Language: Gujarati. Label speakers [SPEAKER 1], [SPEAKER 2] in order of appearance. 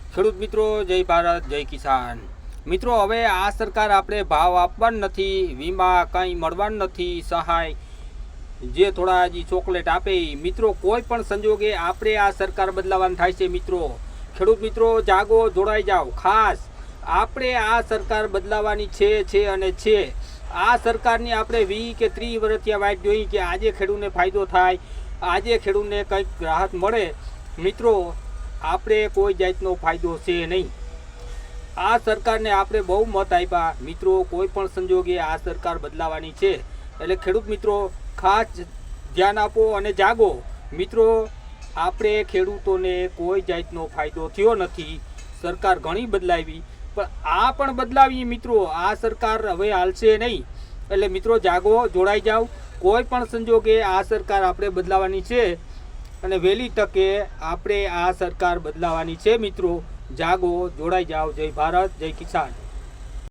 [SPEAKER 1] ખેડૂત મિત્રો, જય ભારત, જય કિસાન. મિત્રો, હવે આ સરકાર આપણે ભાવ આપવાનું નથી, વીમા કંઈ મળવાનું નથી, સહાય જે થોડા હજી ચોકલેટ આપે. મિત્રો, કોઈ પણ સંજોગે આપણે આ સરકાર બદલાવાનું થાય છે. મિત્રો, ખેડૂત મિત્રો, જાગો, જોડાઈ જાઓ. ખાસ આપણે આ સરકાર બદલાવાની છે અને છે. આ સરકારની આપણે 20 કે 30 વર્ષથી વાટ જોઈ કે આજે ખેડૂતને ફાયદો થાય, આજે ખેડૂતને કંઈક રાહત મળે. મિત્રો, આપણે કોઈ જાતનો ફાયદો છે નહીં. આ સરકારને આપણે બહુ મત આપ્યા. મિત્રો, કોઈ પણ સંજોગે આ સરકાર બદલાવાની છે. એટલે ખેડૂત મિત્રો, ખાસ ધ્યાન આપો અને જાગો. મિત્રો, આપણે ખેડૂતોને કોઈ જાતનો ફાયદો થયો નથી. સરકાર ઘણી બદલાવી, પણ આ પણ બદલાવી. મિત્રો, આ સરકાર હવે હાલશે નહીં. એટલે મિત્રો, જાગો, જોડાઈ જાઓ. કોઈ પણ સંજોગે આ સરકાર આપણે બદલાવાની છે અને વહેલી તકે આપણે આ સરકાર બદલાવાની છે. મિત્રો, જાગો, જોડાઈ જાઓ. જય ભારત, જય કિસાન.